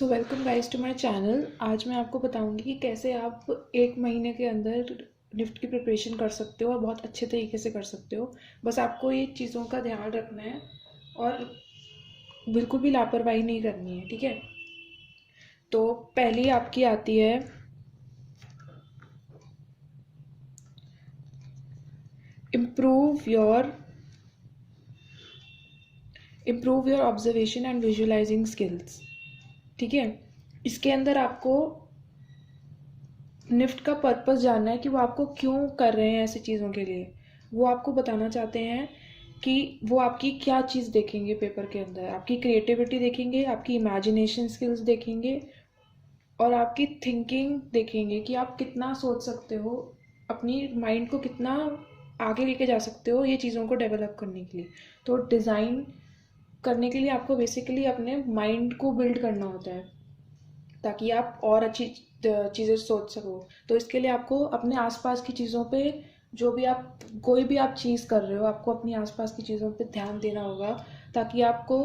So welcome guys to my channel. आज मैं आपको बताऊंगी कि कैसे आप एक महीने के अंदर निफ्ट की प्रिपरेशन कर सकते हो और बहुत अच्छे तरीके से कर सकते हो। बस आपको ये चीज़ों का ध्यान रखना है और बिल्कुल भी लापरवाही नहीं करनी है, ठीक है। तो पहली आपकी आती है improve your observation and visualising skills, ठीक है। इसके अंदर आपको निफ्ट का पर्पस जानना है कि वो आपको क्यों कर रहे हैं ऐसी चीज़ों के लिए। वो आपको बताना चाहते हैं कि वो आपकी क्या चीज़ देखेंगे पेपर के अंदर। आपकी क्रिएटिविटी देखेंगे, आपकी इमेजिनेशन स्किल्स देखेंगे और आपकी थिंकिंग देखेंगे कि आप कितना सोच सकते हो, अपनी माइंड को कितना आगे लेके जा सकते हो ये चीज़ों को डेवलप करने के लिए। तो डिज़ाइन करने के लिए आपको बेसिकली अपने माइंड को बिल्ड करना होता है ताकि आप और अच्छी चीज़ें सोच सको। तो इसके लिए आपको अपने आसपास की चीज़ों पे, जो भी आप कोई भी आप चीज़ कर रहे हो, आपको अपनी आसपास की चीज़ों पे ध्यान देना होगा ताकि आपको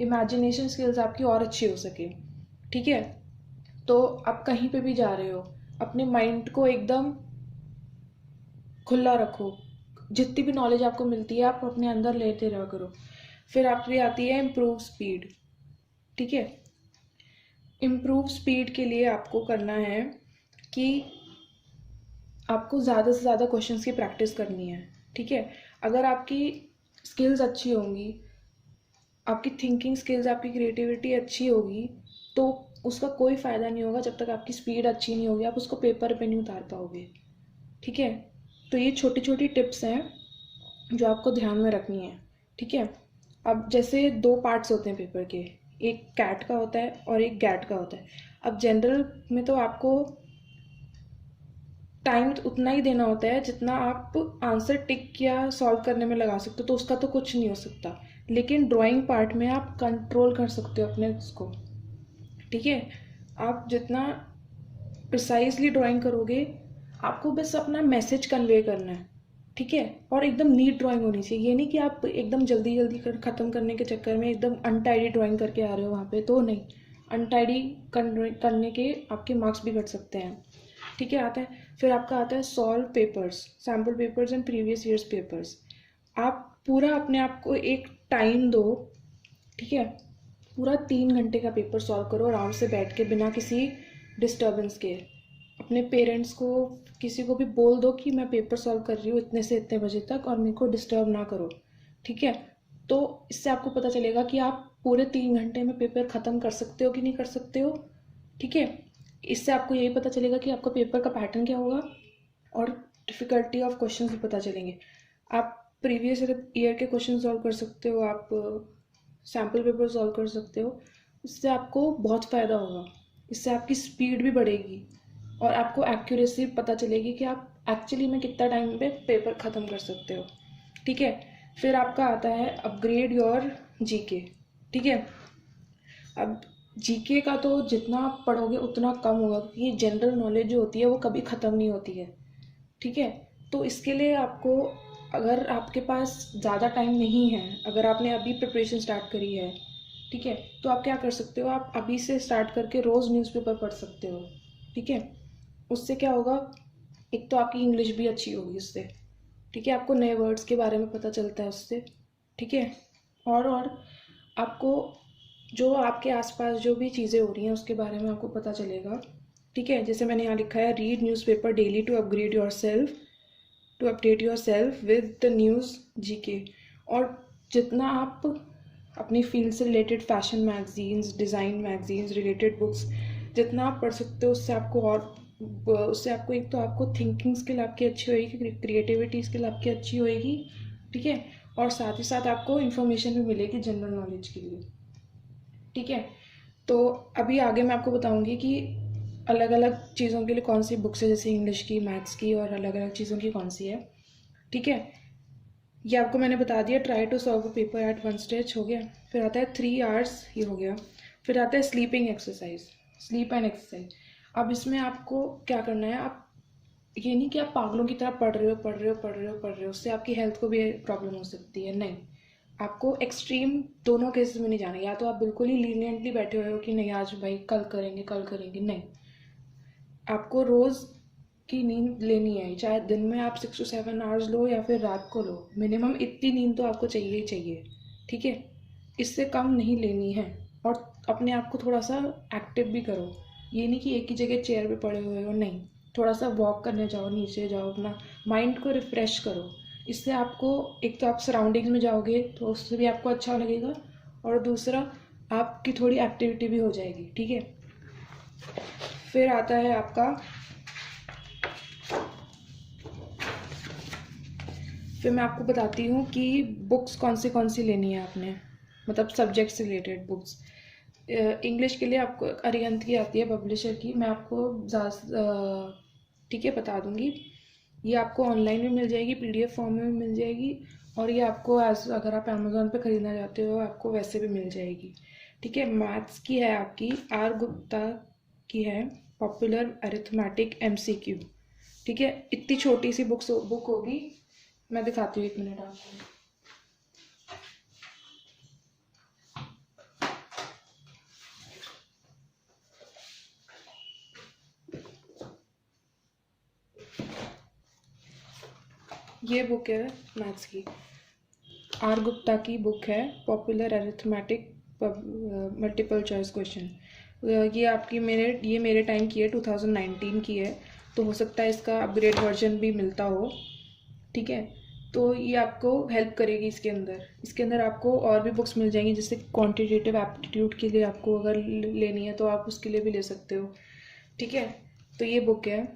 इमेजिनेशन स्किल्स आपकी और अच्छी हो सके, ठीक है। तो आप कहीं पे भी जा रहे हो, अपने माइंड को एकदम खुला रखो। जितनी भी नॉलेज आपको मिलती है आप अपने अंदर लेते रहा करो। फिर आपकी आती है इम्प्रूव स्पीड, ठीक है। इम्प्रूव स्पीड के लिए आपको करना है कि आपको ज़्यादा से ज़्यादा क्वेश्चंस की प्रैक्टिस करनी है, ठीक है। अगर आपकी स्किल्स अच्छी होंगी, आपकी थिंकिंग स्किल्स, आपकी क्रिएटिविटी अच्छी होगी, तो उसका कोई फ़ायदा नहीं होगा जब तक आपकी स्पीड अच्छी नहीं होगी, आप उसको पेपर पे नहीं उतार पाओगे, ठीक है। तो ये छोटी छोटी टिप्स हैं जो आपको ध्यान में रखनी है, ठीक है। अब जैसे दो पार्ट्स होते हैं पेपर के, एक कैट का होता है और एक गैट का होता है। अब जनरल में तो आपको टाइम उतना ही देना होता है जितना आप आंसर टिक या सॉल्व करने में लगा सकते हो, तो उसका तो कुछ नहीं हो सकता। लेकिन ड्राइंग पार्ट में आप कंट्रोल कर सकते हो अपने उसको, ठीक है। आप जितना प्रिसाइजली ड्राइंग करोगे, आपको बस अपना मैसेज कन्वे करना है, ठीक है। और एकदम नीट ड्राइंग होनी चाहिए। ये नहीं कि आप एकदम जल्दी जल्दी ख़त्म करने के चक्कर में एकदम अनटाइडी ड्राइंग करके आ रहे हो वहाँ पे, तो नहीं। अनटाइडी करने के आपके मार्क्स भी घट सकते हैं, ठीक है। आता है फिर आपका आता है solve papers, sample papers and previous years papers. आप पूरा अपने आप को एक टाइम दो, ठीक है। पूरा 3 घंटे का पेपर सॉल्व करो आराम से बैठ के, बिना किसी डिस्टर्बेंस के। अपने पेरेंट्स को, किसी को भी बोल दो कि मैं पेपर सॉल्व कर रही हूँ इतने से इतने बजे तक और मेरे को डिस्टर्ब ना करो, ठीक है। तो इससे आपको पता चलेगा कि आप पूरे 3 घंटे में पेपर ख़त्म कर सकते हो कि नहीं कर सकते हो, ठीक है। इससे आपको यही पता चलेगा कि आपका पेपर का पैटर्न क्या होगा और डिफ़िकल्टी ऑफ क्वेश्चन भी पता चलेंगे। आप प्रीवियस ईयर के क्वेश्चन सॉल्व कर सकते हो, आप सैम्पल पेपर सॉल्व कर सकते हो। इससे आपको बहुत फ़ायदा होगा, इससे आपकी स्पीड भी बढ़ेगी और आपको एक्यूरेसी पता चलेगी कि आप एक्चुअली में कितना टाइम पे पेपर ख़त्म कर सकते हो, ठीक है। फिर आपका आता है अपग्रेड योर जीके, ठीक है। अब जीके का तो जितना आप पढ़ोगे उतना कम होगा, क्योंकि जनरल नॉलेज जो होती है वो कभी ख़त्म नहीं होती है, ठीक है। तो इसके लिए आपको, अगर आपके पास ज़्यादा टाइम नहीं है, अगर आपने अभी प्रिपरेशन स्टार्ट करी है, ठीक है, तो आप क्या कर सकते हो, आप अभी से स्टार्ट करके रोज़ न्यूज़पेपर पढ़ सकते हो, ठीक है। उससे क्या होगा, एक तो आपकी इंग्लिश भी अच्छी होगी उससे, ठीक है। आपको नए वर्ड्स के बारे में पता चलता है उससे, ठीक है। और आपको जो आपके आसपास जो भी चीज़ें हो रही हैं उसके बारे में आपको पता चलेगा, ठीक है। जैसे मैंने यहाँ लिखा है, read newspaper daily to upgrade yourself, to update yourself with the news GK. और जितना आप अपनी फील्ड से related fashion magazines, design magazines, related books जितना आप पढ़ सकते हो, उससे आपको एक तो आपको थिंकिंग स्किल आपकी अच्छी होएगी, क्रिएटिविटी स्किल आपकी अच्छी होएगी, ठीक है। और साथ ही साथ आपको इन्फॉर्मेशन भी मिलेगी जनरल नॉलेज के लिए, ठीक है। तो अभी आगे मैं आपको बताऊंगी कि अलग अलग चीज़ों के लिए कौन सी बुक्स है, जैसे इंग्लिश की, मैथ्स की और अलग अलग चीज़ों की कौन सी है, ठीक है। ये आपको मैंने बता दिया। Try to solve a paper at one stage हो गया। फिर आता है 3 आवर्स, ये हो गया। फिर आता है sleeping exercise, sleep and exercise. अब इसमें आपको क्या करना है, आप ये नहीं कि आप पागलों की तरह पढ़ रहे हो, उससे आपकी हेल्थ को भी प्रॉब्लम हो सकती है, नहीं। आपको एक्सट्रीम दोनों केसेस में नहीं जाना। या तो आप बिल्कुल ही लीनियंटली बैठे हुए हो कि नहीं आज भाई कल करेंगे, नहीं, आपको रोज़ की नींद लेनी है, चाहे दिन में आप 6 to 7 आवर्स लो या फिर रात को लो, मिनिमम इतनी नींद तो आपको चाहिए ही चाहिए, ठीक है। इससे कम नहीं लेनी है। और अपने आप को थोड़ा सा एक्टिव भी करो, ये नहीं कि एक ही जगह चेयर पे पड़े हुए हो, नहीं, थोड़ा सा वॉक करने जाओ, नीचे जाओ, अपना माइंड को रिफ़्रेश करो। इससे आपको एक तो आप सराउंडिंग्स में जाओगे तो उससे भी आपको अच्छा लगेगा, और दूसरा आपकी थोड़ी एक्टिविटी भी हो जाएगी, ठीक है। फिर आता है आपका, फिर मैं आपको बताती हूँ कि बुक्स कौन सी लेनी है आपने, मतलब सब्जेक्ट से रिलेटेड बुक्स। इंग्लिश के लिए आपको अरिहंत की आती है पब्लिशर की, मैं आपको ठीक है बता दूँगी। ये आपको ऑनलाइन भी मिल जाएगी, PDF फॉर्म में भी मिल जाएगी, और ये आपको अगर आप अमेज़ोन पे ख़रीदना चाहते हो आपको वैसे भी मिल जाएगी, ठीक है। मैथ्स की है आपकी, R गुप्ता की है, पॉपुलर अरिथमेटिक MCQ, ठीक है। इतनी छोटी सी बुक होगी, मैं दिखाती हूँ, 1 मिनट आपको। ये बुक है मैथ्स की, R गुप्ता की बुक है, popular arithmetic multiple choice question. ये आपकी मेरे टाइम की है, 2019 की है, तो हो सकता है इसका अपग्रेड वर्जन भी मिलता हो, ठीक है। तो ये आपको हेल्प करेगी। इसके अंदर आपको और भी बुक्स मिल जाएंगी, जैसे क्वांटिटेटिव एप्टीट्यूड के लिए आपको अगर लेनी है तो आप उसके लिए भी ले सकते हो, ठीक है। तो ये बुक है,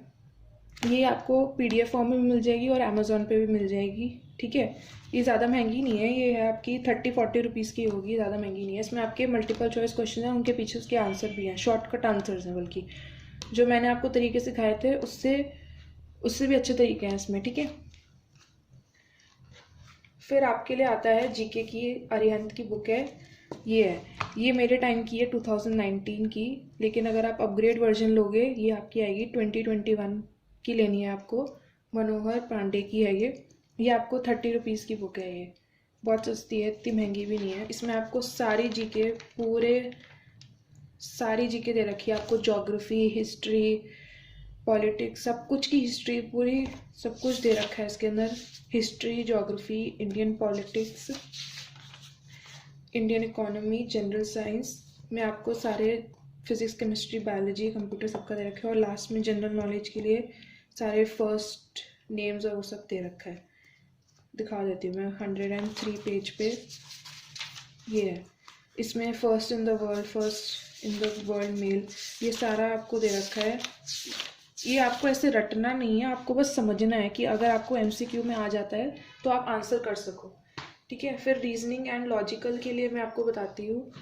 ये आपको PDF फॉर्म में भी मिल जाएगी और अमेज़ोन पे भी मिल जाएगी, ठीक है। ये ज़्यादा महंगी नहीं है, ये है आपकी 30-40 रुपीज़ की होगी, ज़्यादा महंगी नहीं है। इसमें आपके मल्टीपल चॉइस क्वेश्चन हैं, उनके पीछे उसके आंसर भी हैं, शॉर्टकट आंसर्स हैं, बल्कि जो मैंने आपको तरीके सिखाए थे उससे भी अच्छे तरीके हैं इसमें, ठीक है। फिर आपके लिए आता है GK की, अरिहंत की बुक है, ये मेरे टाइम की है, 2019 की, लेकिन अगर आप अपग्रेड वर्जन लोगे ये आपकी आएगी 2021 की लेनी है आपको। मनोहर पांडे की है ये आपको 30 रुपीज़ की बुक है, ये बहुत सस्ती है, इतनी महंगी भी नहीं है। इसमें आपको सारी जीके दे रखी है, आपको ज्योग्राफी, हिस्ट्री, पॉलिटिक्स, सब कुछ की हिस्ट्री पूरी सब कुछ दे रखा है इसके अंदर। History, geography, Indian politics, Indian economy, general science में आपको सारे फिजिक्स, केमिस्ट्री, बायोलॉजी, कंप्यूटर सबका दे रखा है, और लास्ट में जनरल नॉलेज के लिए सारे फर्स्ट नेम्स और वो सब दे रखा है। दिखा देती हूँ मैं, 103 पेज पे ये है। इसमें first in the world mail, ये सारा आपको दे रखा है। ये आपको ऐसे रटना नहीं है, आपको बस समझना है कि अगर आपको MCQ में आ जाता है तो आप आंसर कर सको, ठीक है। फिर रीजनिंग एंड लॉजिकल के लिए मैं आपको बताती हूँ।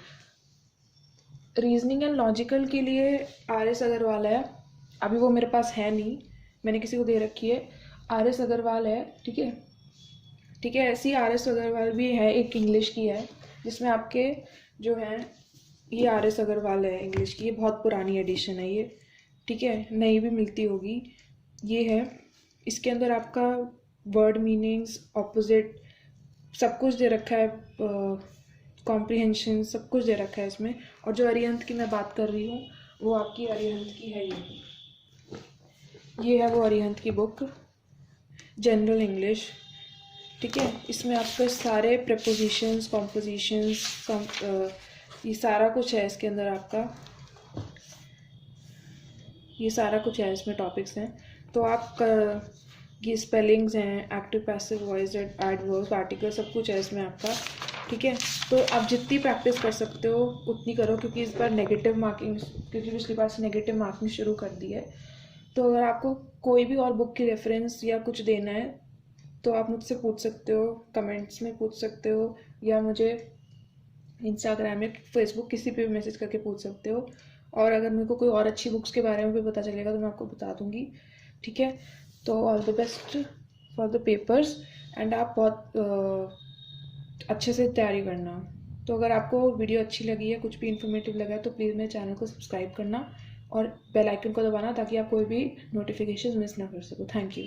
रीजनिंग एंड लॉजिकल के लिए RS अग्रवाल है, अभी वो मेरे पास है नहीं, मैंने किसी को दे रखी है, RS अग्रवाल है, ठीक है, ठीक है। ऐसी RS अग्रवाल भी है, एक इंग्लिश की है, जिसमें आपके जो हैं ये RS अग्रवाल है इंग्लिश की, ये बहुत पुरानी एडिशन है ये, ठीक है, नई भी मिलती होगी, ये है। इसके अंदर आपका वर्ड मीनिंग्स, ऑपोजिट, सब कुछ दे रखा है, कॉम्प्रिहेंशन सब कुछ दे रखा है इसमें। और जो अरिहंत की मैं बात कर रही हूँ वो आपकी अरिहंत की है, ये है वो अरिहंत की बुक, जनरल इंग्लिश, ठीक है। इसमें आपके सारे प्रेपोजिशंस, कॉम्पोजिशंस, ये सारा कुछ है इसके अंदर आपका, ये सारा कुछ है इसमें, टॉपिक्स हैं। तो आप ये स्पेलिंग्स हैं, active, passive voice, adverbs, article, सब कुछ है इसमें आपका, ठीक है। तो आप जितनी प्रैक्टिस कर सकते हो उतनी करो, क्योंकि इस बार नेगेटिव मार्किंग, क्योंकि पिछली बार से नेगेटिव मार्किंग शुरू कर दी है। तो अगर आपको कोई भी और बुक की रेफरेंस या कुछ देना है तो आप मुझसे पूछ सकते हो, कमेंट्स में पूछ सकते हो, या मुझे इंस्टाग्राम या फेसबुक किसी पे भी मैसेज करके पूछ सकते हो। और अगर मेरे को कोई और अच्छी बुक्स के बारे में भी पता चलेगा तो मैं आपको बता दूंगी, ठीक है। तो all the best for the papers, and आप बहुत अच्छे से तैयारी करना। तो अगर आपको वीडियो अच्छी लगी है, कुछ भी इन्फॉर्मेटिव लगा है, तो प्लीज़ मेरे चैनल को सब्सक्राइब करना और बेल आइकन को दबाना, ताकि आप कोई भी नोटिफिकेशन मिस ना कर सको। Thank you.